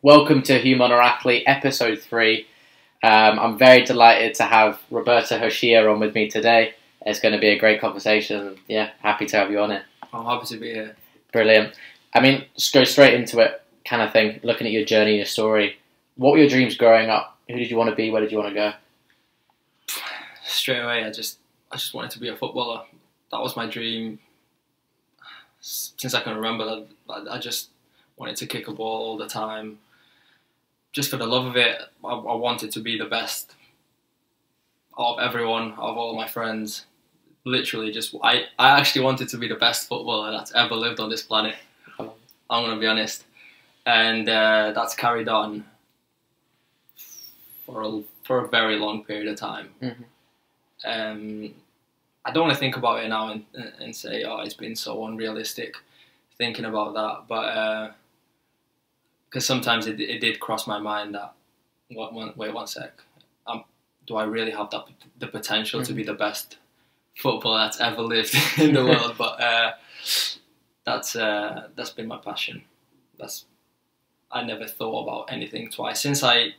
Welcome to Human or Athlete, episode 3. I'm very delighted to have Roberto Hoshieh on with me today. It's going to be a great conversation. Yeah, happy to have you on it. I'm happy to be here. Brilliant. I mean, just go straight into it kind of thing, looking at your journey, your story. What were your dreams growing up? Who did you want to be? Where did you want to go? Straight away, I just wanted to be a footballer. That was my dream. Since I can remember, I just wanted to kick a ball all the time. Just for the love of it, I wanted to be the best of everyone, of all my friends. Literally, I actually wanted to be the best footballer that's ever lived on this planet. I'm going to be honest. And that's carried on for a very long period of time. Mm-hmm. I don't want to think about it now and say, oh, it's been so unrealistic thinking about that. But because sometimes it did cross my mind that, wait one sec, do I really have the potential to be the best footballer that's ever lived in the world? But that's been my passion. I never thought about anything twice since I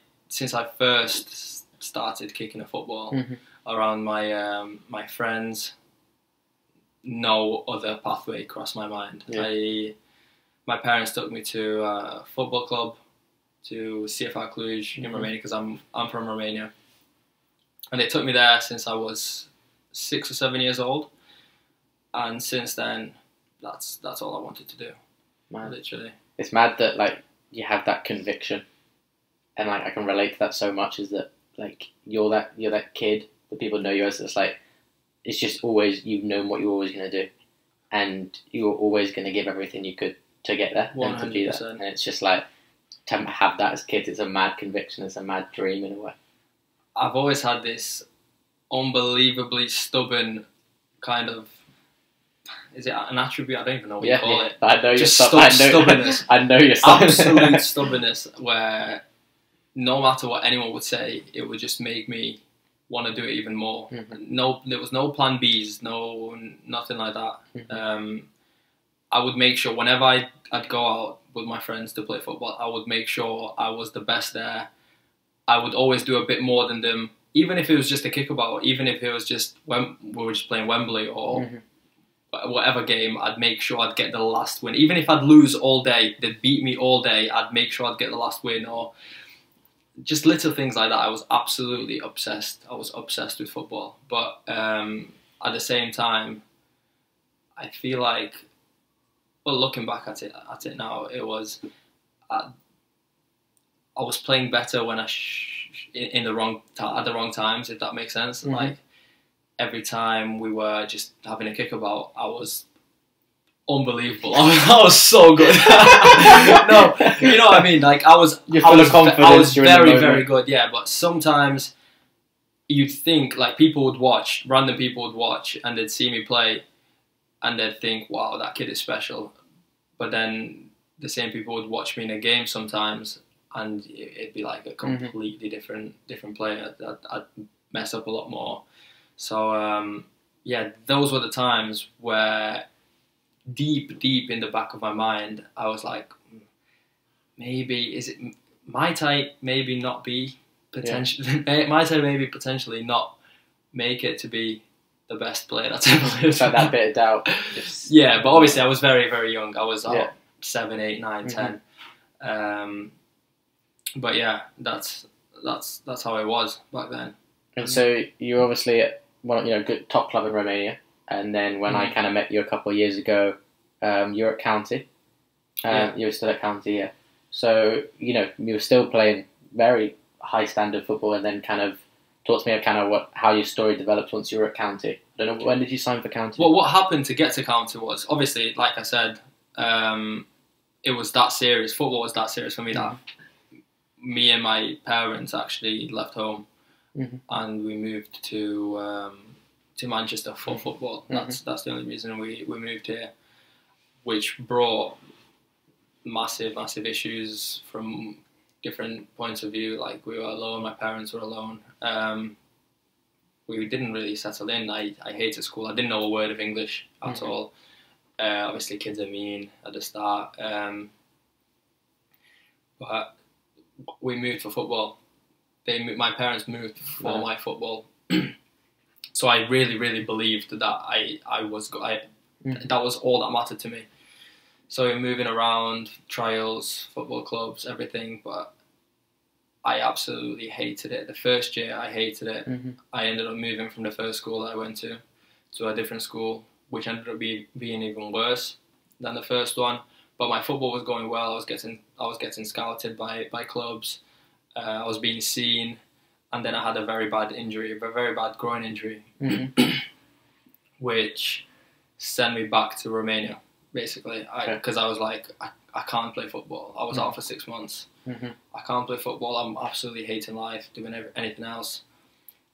first started kicking a football. Mm-hmm. Around my friends. No other pathway crossed my mind. Yeah. My parents took me to a football club, to CFR Cluj in Romania, because I'm from Romania, and they took me there since I was 6 or 7 years old, and since then, that's all I wanted to do. Man. Literally, it's mad that like you have that conviction, and like I can relate to that so much. Is that like you're that kid that people know you as? It's like it's just always you've known what you're always going to do, and you're always going to give everything you could to get there 100%. and to be there. And it's just like to have that as kids. It's a mad conviction. It's a mad dream in a way. I've always had this unbelievably stubborn kind of. Is it an attribute? I don't even know what you call it. I know just stubbornness. I know you're absolute stubbornness, where no matter what anyone would say, it would just make me want to do it even more. Mm-hmm. No, there was no plan Bs, nothing like that. Mm-hmm. I would make sure whenever I'd go out with my friends to play football, I would make sure I was the best there. I would always do a bit more than them, even if it was just a kickabout, even if it was just when we were just playing Wembley or whatever game. I'd make sure I'd get the last win, even if I'd lose all day, they'd beat me all day. I'd make sure I'd get the last win, or just little things like that. I was absolutely obsessed. I was obsessed with football, but at the same time, I feel like, well, looking back at it now, it was I was playing better when at the wrong times, if that makes sense. Mm-hmm. Like every time we were just having a kickabout, I was unbelievable. I was so good. No, you know what I mean. Like I was very good. Yeah, but sometimes you'd think like random people would watch, and they'd see me play, and they'd think, "Wow, that kid is special." But then the same people would watch me in a game sometimes, and it'd be like a completely different player. I'd mess up a lot more. So yeah, those were the times where deep in the back of my mind, I was like, maybe is it my type? Maybe not be potentially. Yeah. My type maybe potentially not make it to be the best player that's ever lived. Like that bit of doubt. Yeah, but obviously I was very, very young. I was 7, 8, 9, 10. But yeah, that's how it was back then. And so you obviously at good top club in Romania, and then when I kind of met you a couple of years ago, you're at County. You were still at County, yeah. So you were still playing very high standard football, and then kind of talk to me of kind of how your story developed once you were at County. I don't know, when did you sign for County? Well, what happened to get to County was, obviously, like I said, it was that serious. Football was that serious for me that me and my parents actually left home and we moved to Manchester for football. That's the only reason we moved here, which brought massive issues from different points of view. Like we were alone, my parents were alone. We didn't really settle in. I hated school. I didn't know a word of English at all. Obviously, kids are mean at the start. But we moved for football. My parents moved for my football. So I really, really believed that that was all that mattered to me. So we were moving around, trials, football clubs, everything, but I absolutely hated it. The first year, I hated it. Mm-hmm. I ended up moving from the first school that I went to a different school, which ended up being even worse than the first one. But my football was going well. I was getting scouted by clubs. I was being seen, and then I had a very bad groin injury, mm-hmm. which sent me back to Romania, basically. Because I was like, I can't play football. I was out for 6 months. Mm-hmm. I can't play football. I'm absolutely hating life, doing anything else.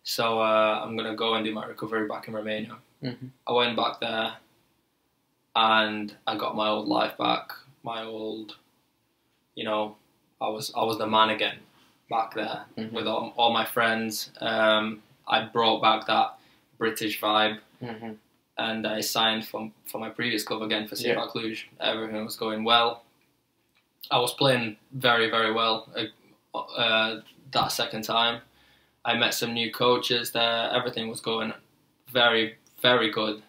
So I'm going to go and do my recovery back in Romania. Mm-hmm. I went back there, and I got my old life back. My old, I was the man again back there with all my friends. I brought back that British vibe, and I signed for my previous club again for CFR Cluj. Everything was going well. I was playing very, very well that second time. I met some new coaches there. Everything was going very, very good.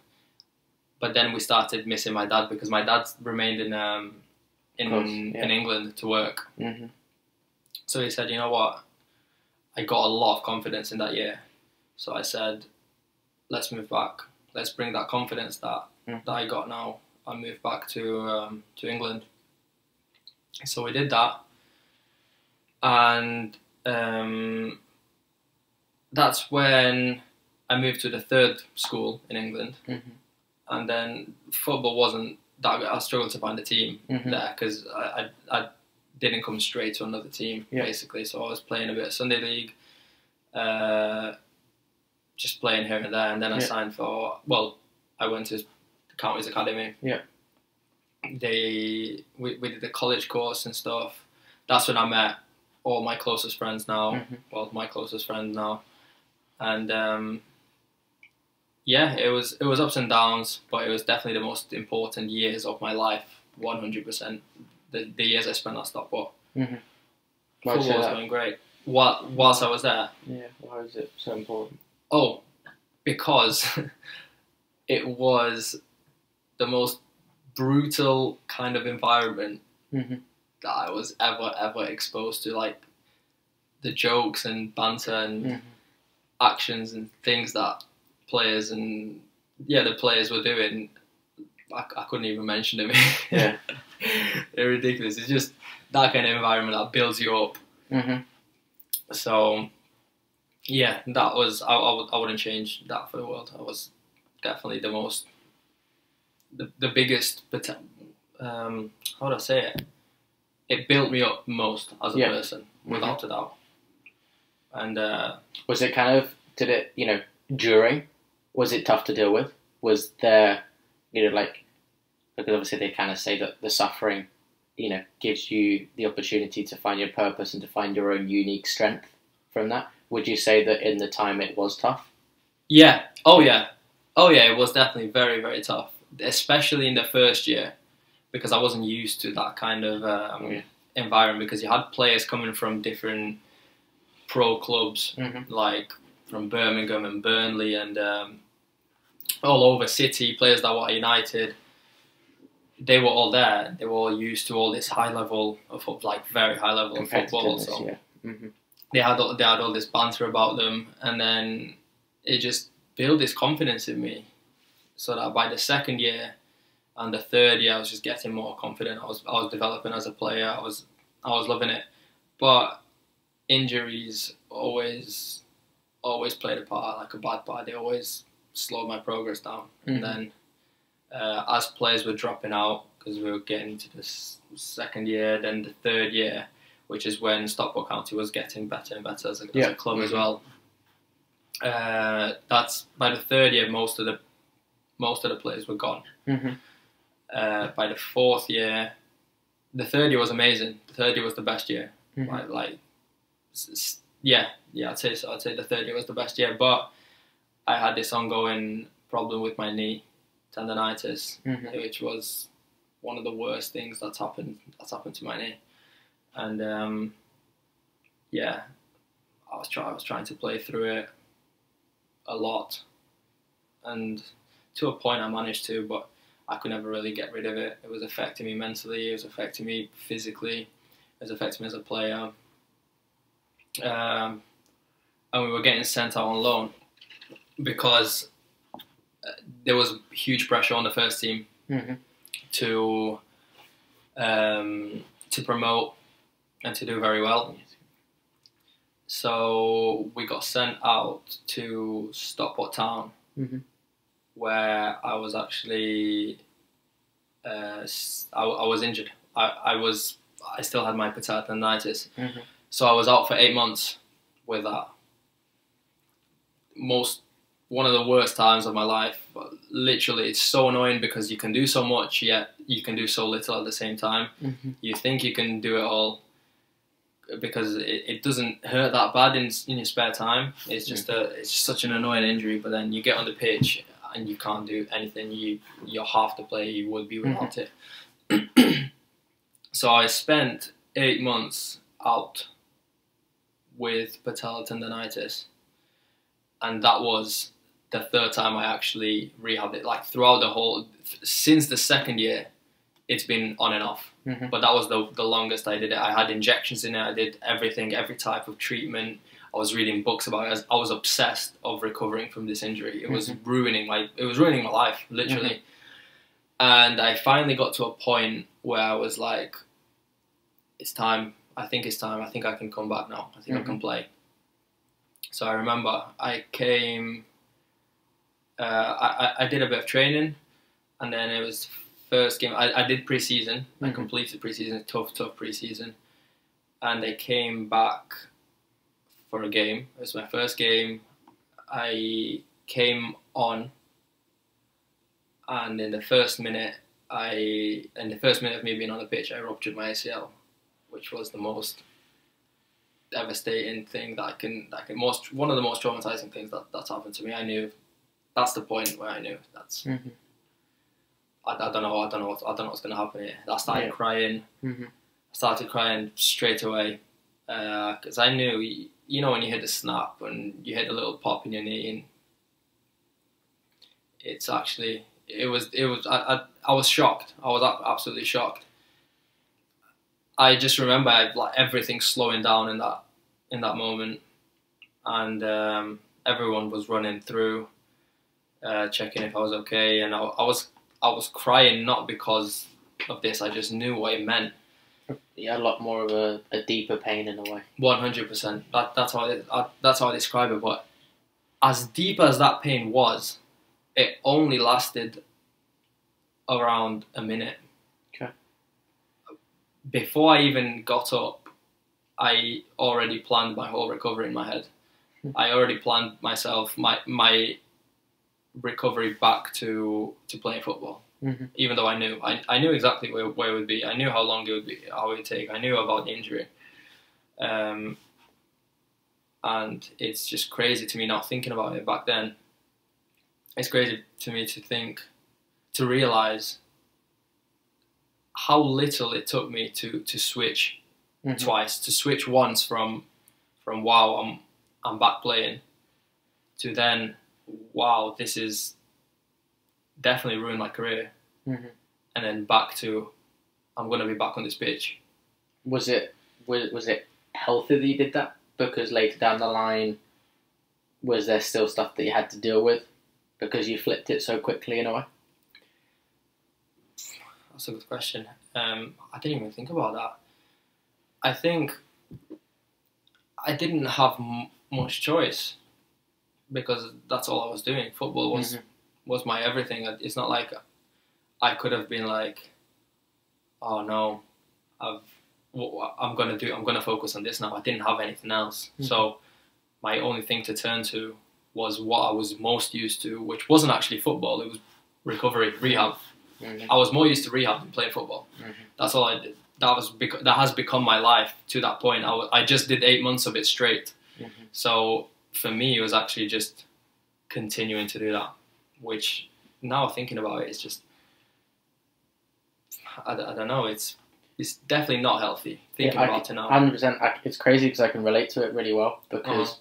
But then we started missing my dad because my dad remained in England to work. Mm-hmm. So he said, you know what? I got a lot of confidence in that year. So I said, let's move back. Let's bring that confidence that I got now. I moved back to England. So we did that. And that's when I moved to the third school in England. Mm-hmm. And then football wasn't that good. I struggled to find a team there because I didn't come straight to another team, basically. So I was playing a bit of Sunday League, just playing here and there. And then I signed I went to the Counties Academy. Yeah. We did the college course and stuff. That's when I met all my closest friends now. Mm-hmm. Well, my closest friend now. And it was ups and downs, but it was definitely the most important years of my life, 100%. The years I spent at Stockport. Mm-hmm. Football was going great. Whilst I was there. Yeah, why was it so important? Oh, because it was the most brutal kind of environment that I was ever exposed to. Like the jokes and banter and actions and things that players were doing, I couldn't even mention them. Yeah. They're ridiculous. It's just that kind of environment that builds you up. Mm-hmm. So, yeah, that was, I wouldn't change that for the world. I was definitely the biggest, how would I say it? It built me up most as a person, without a doubt. And was it kind of, during, was it tough to deal with? Was there, because obviously they kind of say that the suffering, gives you the opportunity to find your purpose and to find your own unique strength from that. Would you say that in the time it was tough? Yeah. Oh, yeah. It was definitely very, very tough, especially in the first year, because I wasn't used to that kind of environment, because you had players coming from different pro clubs, like from Birmingham and Burnley and all over City, players that were at United. They were all there. They were all used to all this high level of football, like very high level of football. So they had all this banter about them, and then it just built this confidence in me. So that by the second year and the third year, I was just getting more confident. I was developing as a player. I was loving it, but injuries always played a part, like a bad part. They always slowed my progress down. And then as players were dropping out, because we were getting to this second year, then the third year, which is when Stockport County was getting better and better as a club as well. That's by the third year, most of the players were gone. By the fourth year, the third year was amazing. The third year was the best year. I'd say so. I'd say the third year was the best year, but I had this ongoing problem with my knee, tendonitis, which was one of the worst things that's happened to my knee. And yeah, I was trying to play through it a lot, and to a point I managed to, but I could never really get rid of it. It was affecting me mentally. It was affecting me physically. It was affecting me as a player. And we were getting sent out on loan because there was huge pressure on the first team to promote and to do very well. So we got sent out to Stockport Town, where I was actually I was injured. I still had my patella tendinitis, so I was out for 8 months with that. One of the worst times of my life. Literally, it's so annoying because you can do so much, yet you can do so little at the same time. You think you can do it all because it doesn't hurt that bad in your spare time. It's just it's such an annoying injury. But then you get on the pitch and you can't do anything. You're half the player you would be without it. So I spent 8 months out with patella tendinitis, and that was the third time I actually rehabbed it. Like throughout since the second year, it's been on and off. But that was the longest I did it. I had injections in it. I did everything, every type of treatment. I was reading books about it. I was obsessed of recovering from this injury. It was ruining my life, literally. And I finally got to a point where I was like, it's time. I think it's time. I think I can come back now. I think I can play. So I remember I came, I did a bit of training, and then it was first game. I did pre-season. I completed pre-season, tough pre-season. And I came back for a game. It was my first game. I came on, and in the first minute of me being on the pitch, I ruptured my ACL, which was the most devastating thing one of the most traumatizing things that's happened to me. I knew that's the point where I knew that's. I don't know what's going to happen here. I started crying. I started crying straight away because I knew, when you hit the snap and you hit a little pop in your knee, and it's actually I was shocked. I was absolutely shocked. I just remember everything slowing down in that moment, and everyone was running through, checking if I was okay, and I was crying not because of this. I just knew what it meant. Yeah, a lot more of a deeper pain in a way. 100%. That's how I describe it. But as deep as that pain was, it only lasted around a minute. Okay. Before I even got up, I already planned my whole recovery in my head. I already planned myself my recovery back to playing football. Even though I knew exactly where it would be. I knew how long it would be, how it would take. I knew about the injury. And it's just crazy to me not thinking about it back then. It's crazy to me to realise how little it took me to switch twice, to switch once from wow, I'm back playing, to then wow, this is definitely ruined my career, and then back to I'm going to be back on this pitch. Was it healthy that you did that? Because later down the line, was there still stuff that you had to deal with because you flipped it so quickly in a way? That's a good question. I didn't even think about that. I think I didn't have much choice because that's all I was doing. Football was my everything. It's not like I could have been like, oh no, I'm gonna focus on this now. I didn't have anything else. So my only thing to turn to was what I was most used to, which wasn't actually football. It was recovery, rehab. I was more used to rehab than playing football. That's all I did. That has become my life to that point. I just did 8 months of it straight. So for me, it was actually just continuing to do that, which now thinking about it, it's just, I don't know, is definitely not healthy. Thinking about it now, 100%. It's crazy because I can relate to it really well because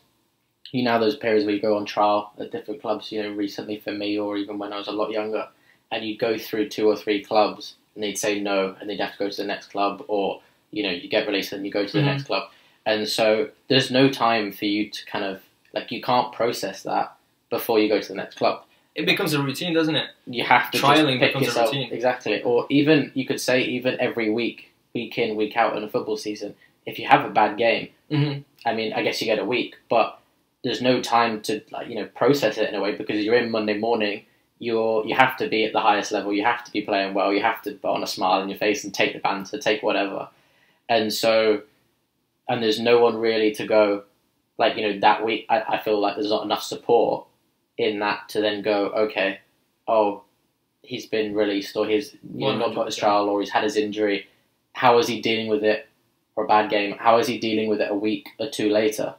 you know those periods where you go on trial at different clubs. You know, recently for me, or even when I was a lot younger, and you'd go through 2 or 3 clubs, and they'd say no, and they'd have to go to the next club, or you know, you get released and you go to the next club, and so there's no time for you to kind of like you can't process that before you go to the next club. It becomes a routine, doesn't it? You have to trialing just pick becomes yourself, a routine. exactly, or even you could say even every week in, week out in a football season, if you have a bad game, I mean, I guess you get a week, but there's no time to like you know process it in a way because you're in Monday morning. You have to be at the highest level. You have to be playing well. You have to put on a smile on your face and take the banter, take whatever, and there's no one really to go like you know that week. I feel like there's not enough support in that to then go okay, oh, he's been released or he's not got his trial or he's had his injury. How is he dealing with it? Or a bad game? How is he dealing with it a week or 2 later?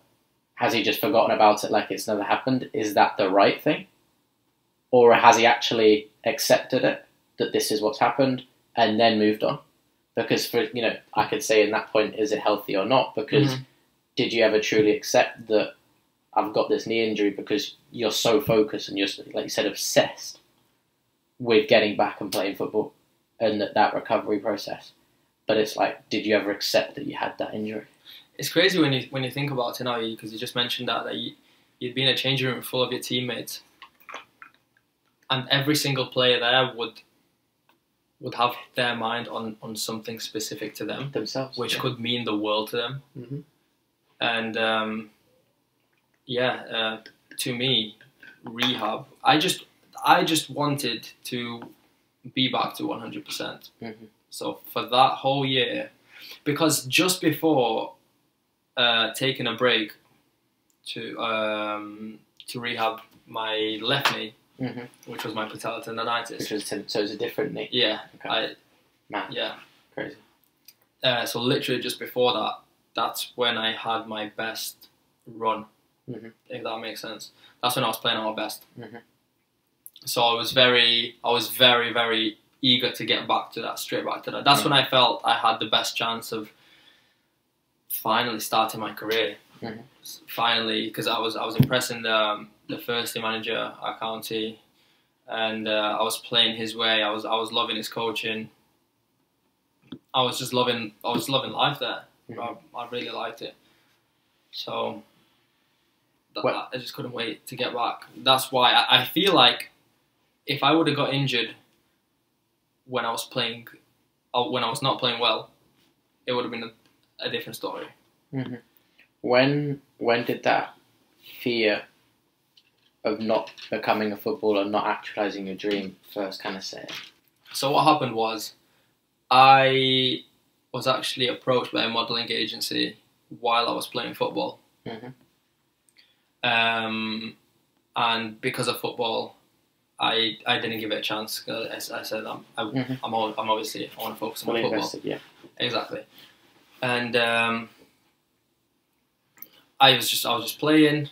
Has he just forgotten about it like it's never happened? Is that the right thing? Or has he actually accepted it, that this is what's happened, and then moved on? Because for you know, I could say in that point, is it healthy or not? Because did you ever truly accept that I've got this knee injury because you're so focused and you're, like you said, obsessed with getting back and playing football and that recovery process? But it's like, did you ever accept that you had that injury? It's crazy when you think about it now, because you just mentioned that you'd be in a changing room full of your teammates, and every single player there would have their mind on something specific to them themselves, which could mean the world to them. And to me, rehab. I just wanted to be back to 100%. So for that whole year, because just before taking a break to rehab my left knee, which was my patellar tendonitis. So it's a different knee. Yeah. Okay. Crazy. So literally just before that, that's when I had my best run, if that makes sense. That's when I was playing at my best. So I was very, very eager to get straight back to that. That's when I felt I had the best chance of finally starting my career. Finally, because I was impressing the first team manager at County, and I was playing his way. I was loving his coaching. I was loving life there. I really liked it. So I just couldn't wait to get back. That's why I feel like if I would have got injured when I was not playing well, it would have been a different story. When did that fear of not becoming a footballer, not actualizing your dream, first kind of set in? So what happened was, I was actually approached by a modelling agency while I was playing football. And because of football, I didn't give it a chance. As I said, I'm obviously I want to focus on my football. Invested, yeah. Exactly. And I was just playing,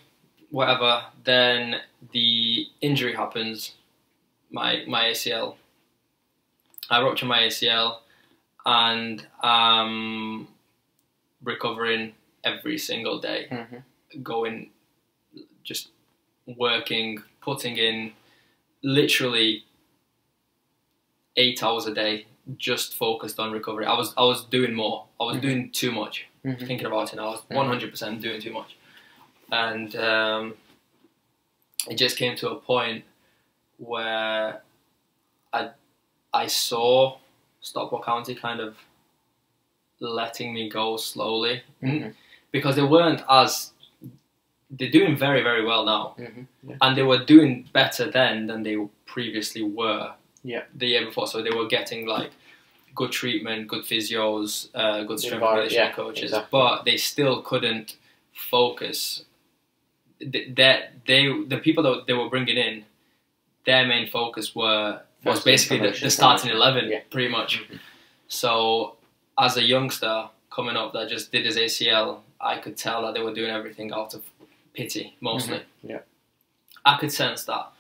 whatever. Then the injury happens, my ACL. I ruptured my ACL, and recovering every single day, going, just working, putting in literally 8 hours a day, just focused on recovery. I was doing more. I was doing too much. Thinking about it now, I was 100% doing too much, and it just came to a point where I saw Stockport County kind of letting me go slowly, because they're doing very, very well now, and they were doing better then than they previously were the year before. So they were getting like good treatment, good physios, good strength and conditioning coaches, exactly. But they still couldn't focus. The people that they were bringing in, their main focus was basically the starting 11, pretty much. So as a youngster coming up that just did his ACL, I could tell that they were doing everything out of pity, mostly. I could sense that.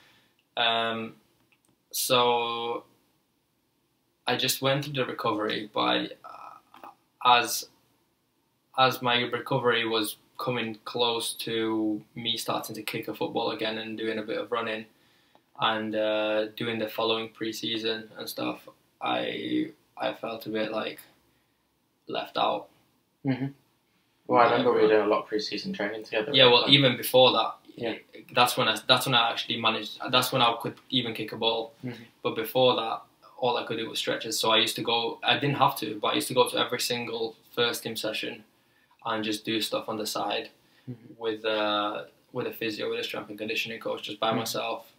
So I just went through the recovery, but as my recovery was coming close to me starting to kick a football again and doing a bit of running and doing the following pre-season and stuff, I felt a bit like left out. Mm-hmm. Well, I remember we were doing a lot of pre-season training together. Yeah, well, even before that, yeah, that's when I actually managed. That's when I could even kick a ball. Mm-hmm. But before that, all I could do was stretches. So I used to go. I didn't have to, but I used to go to every single first team session and just do stuff on the side mm-hmm. with a physio, with a strength and conditioning coach, just by myself.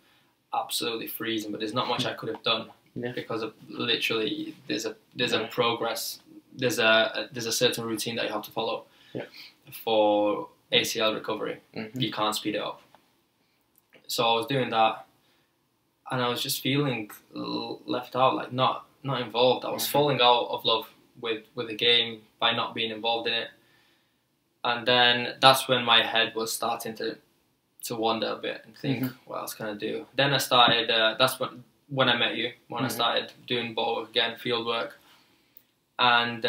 Absolutely freezing, but there's not much I could have done because of literally there's a progress. There's a certain routine that you have to follow for ACL recovery. Mm-hmm. You can't speed it up. So I was doing that, and I was just feeling left out, like not involved. I was falling out of love with the game by not being involved in it. And then that's when my head was starting to wander a bit and think, what else can I do? Then I started. That's when I met you. When I started doing ball work again, field work, and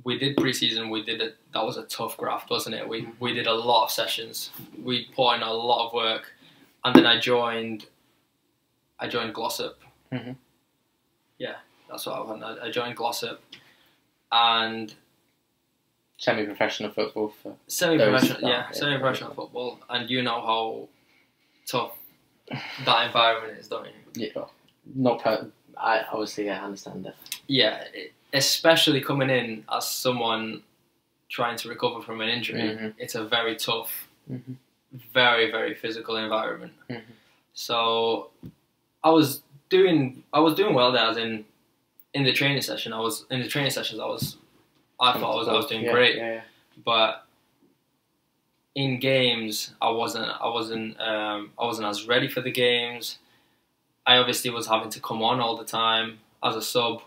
we did pre-season. We did it. That was a tough graft, wasn't it? We did a lot of sessions. We put in a lot of work, and then I joined Glossop. Mm-hmm. Yeah, that's what I joined Glossop, and semi-professional football for semi-professional, semi-professional football, and you know how tough that environment is, don't you? Yeah, I obviously understand that. Yeah, especially coming in as someone trying to recover from an injury, it's a very tough, very, very physical environment. So I was doing well there, as in the training session. I thought I was doing great, but in games I wasn't as ready for the games. I obviously was having to come on all the time as a sub.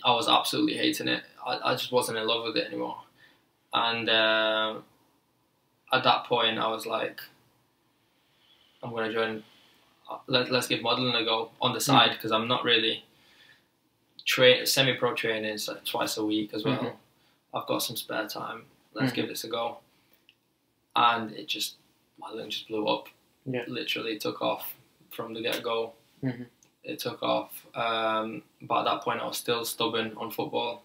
I was absolutely hating it. I just wasn't in love with it anymore. And at that point, I was like, I'm going to join. Let's give modelling a go on the side, because I'm not really semi-pro training is like twice a week as well. I've got some spare time. Let's give this a go. And modelling just blew up. Yeah. Literally took off from the get-go. It took off. But at that point, I was still stubborn on football.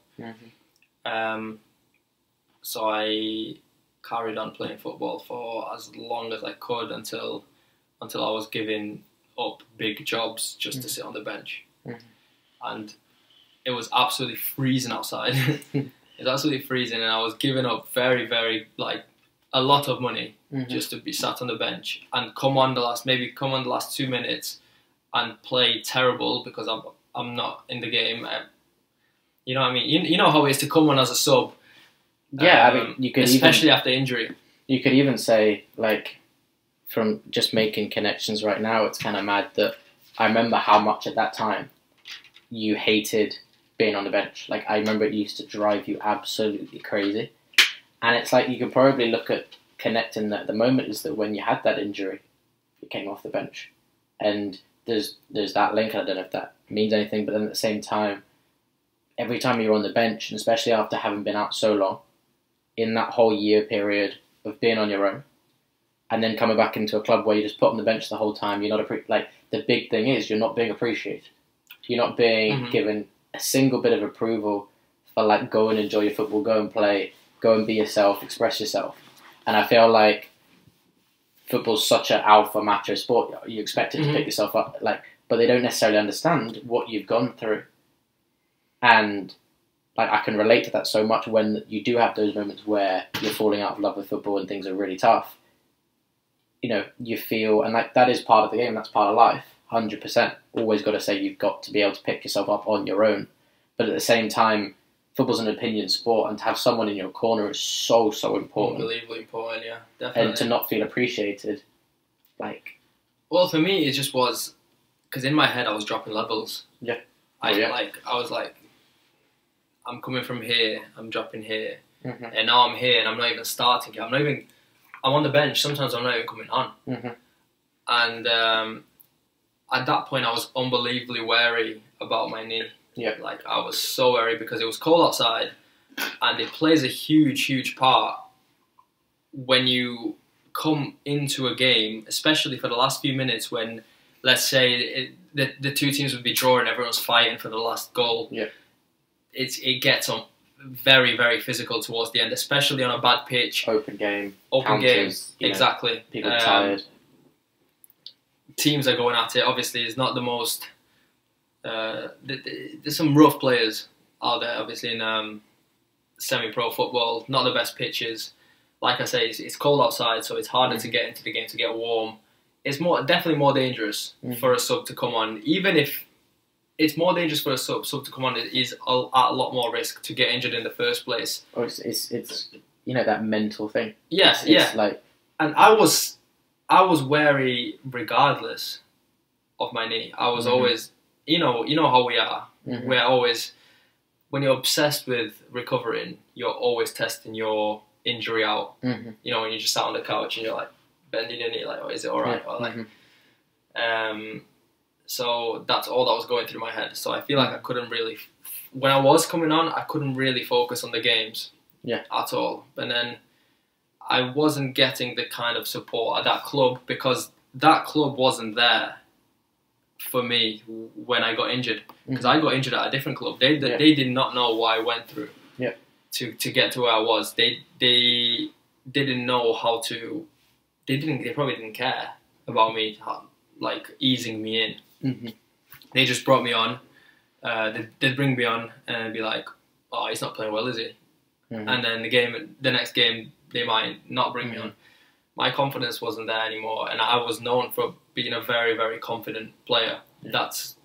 So I carried on playing football for as long as I could until I was giving up big jobs just to sit on the bench. And it was absolutely freezing outside. It was absolutely freezing, and I was giving up very, very, like, a lot of money just to be sat on the bench and come on the last 2 minutes and play terrible because I'm not in the game. You know what I mean? You know how it is to come on as a sub. Yeah, I mean, you could especially after injury. You could even say, like, from just making connections right now, it's kind of mad that I remember how much at that time you hated being on the bench. Like, I remember it used to drive you absolutely crazy. And it's like, you could probably look at connecting that. The moment is that when you had that injury, you came off the bench. And there's that link. I don't know if that means anything, but then at the same time, every time you're on the bench, and especially after having been out so long, in that whole year period of being on your own, and then coming back into a club where you just put on the bench the whole time, you're not like, the big thing is you're not being appreciated. You're not being given a single bit of approval for, like, go and enjoy your football, go and play, go and be yourself, express yourself. And I feel like football's such an alpha macho sport. You expect it to pick yourself up, like, but they don't necessarily understand what you've gone through. And, like, I can relate to that so much when you do have those moments where you're falling out of love with football and things are really tough. You know, you feel, and, like, that is part of the game, that's part of life, 100%. Always got to say you've got to be able to pick yourself up on your own. But at the same time, football's an opinion sport, and to have someone in your corner is so, so important. Unbelievably important, yeah, definitely. And to not feel appreciated, like... Well, for me, it just was, because in my head I was dropping levels. Yeah. I was like, I'm coming from here, I'm dropping here, and now I'm here, and I'm not even starting here. I'm on the bench, sometimes I'm not even coming on. And at that point, I was unbelievably wary about my knee. Yeah. Like, I was so worried because it was cold outside, and it plays a huge part when you come into a game, especially for the last few minutes when, let's say, the two teams would be drawing, everyone's fighting for the last goal. Yeah. It gets on very physical towards the end, especially on a bad pitch. Open game. Open counters, game, exactly. People tired. Teams are going at it. Obviously, it's not the most. There's some rough players out there, obviously, in semi-pro football. Not the best pitches. Like I say, it's cold outside, so it's harder to get into the game, to get warm. It's definitely more dangerous for a sub to come on. Even if it's more dangerous for a sub to come on, it is at a lot more risk to get injured in the first place. Or it's that mental thing. Yes, it's like, and I was wary regardless of my knee. I was always, you know how we are. We're always, when you're obsessed with recovering, you're always testing your injury out. When you just sat on the couch and you're like bending your knee, like, oh, is it all right? Or like, so that's all that was going through my head. So I feel like I couldn't really, when I was coming on, I couldn't really focus on the games at all. And then I wasn't getting the kind of support at that club because that club wasn't there for me when I got injured. Because I got injured at a different club. They did not know what I went through to get to where I was. They didn't know how to. They probably didn't care about me, like easing me in. They just brought me on. They'd bring me on and be like, "Oh, he's not playing well, is he?" And then the next game, they might not bring me on. My confidence wasn't there anymore, and I was known for being a very, very confident player. That's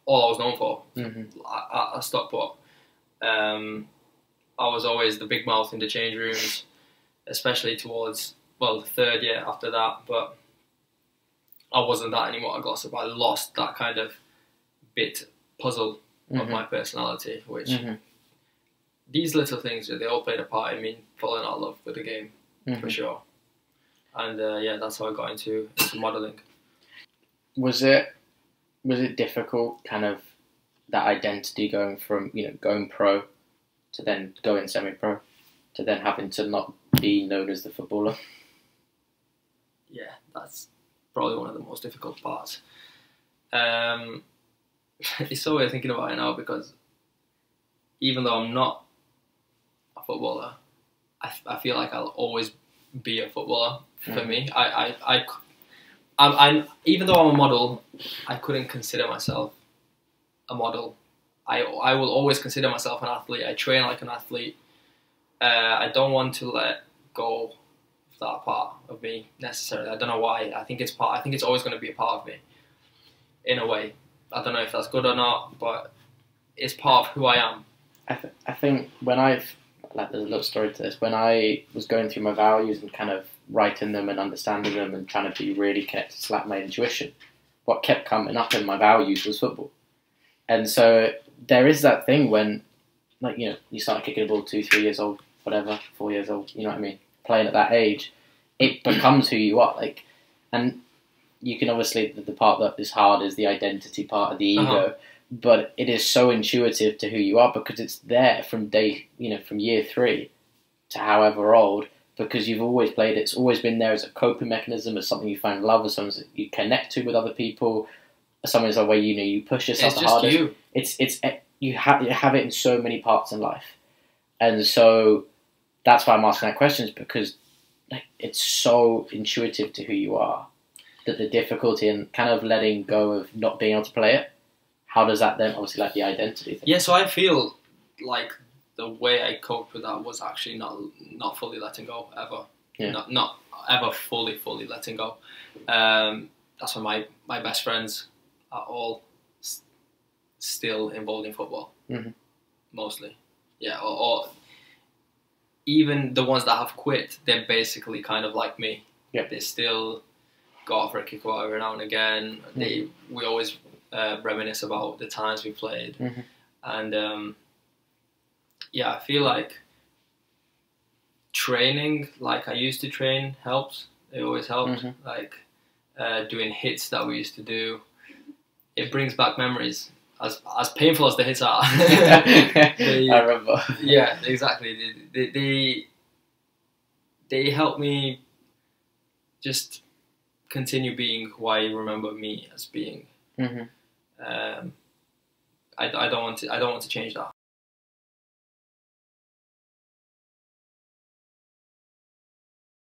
all I was known for at Stockport. I was always the big mouth in the change rooms, especially towards the third year after that. But I wasn't that anymore at Glossop. I lost that kind of puzzle of my personality, which these little things, they all played a part in me falling out of love with the game, for sure. And that's how I got into modelling. Was it difficult, kind of, that identity going from, going pro to then going semi-pro to then having to not be known as the footballer? Yeah, that's probably one of the most difficult parts. It's so weird thinking about it now because even though I'm not a footballer, I feel like I'll always be a footballer for me. I'm even though I'm a model, I couldn't consider myself a model. I will always consider myself an athlete. I train like an athlete. I don't want to let go of that part of me necessarily. I don't know why. I think it's always going to be a part of me, in a way. I don't know if that's good or not, but it's part of who I am. I think when there's a little story to this. When I was going through my values and kind of writing them and understanding them and trying to be really connected to my intuition, what kept coming up in my values was football. And so there is that thing when, you start kicking a ball 2, 3 years old, whatever, 4 years old, you know what I mean? Playing at that age, it becomes who you are. And you can obviously, the part that is hard is the identity part of the ego, but it is so intuitive to who you are because it's there from from year 3 to however old, because you've always played it. It's always been there as a coping mechanism, as something you find love, as something that you connect to with other people, as something where you push yourself the hardest. You. You have it in so many parts in life, and so that's why I'm asking that question, is because it's so intuitive to who you are that the difficulty in kind of letting go of not being able to play it. How does that then, obviously, the identity thing? Yeah, so I feel like the way I coped with that was actually not fully letting go ever. Yeah. Not ever fully letting go. That's why my best friends are all still involved in football, mostly. Yeah, or even the ones that have quit, they're basically kind of like me. Yeah. They still go out for a kick every now and again. We always reminisce about the times we played, and I feel like training like I used to train helps. It always helped. Doing hits that we used to do, it brings back memories. as painful as the hits are, I remember. Yeah, exactly. They help me just continue being who I remember me as being. Mm-hmm. I don't want to change that.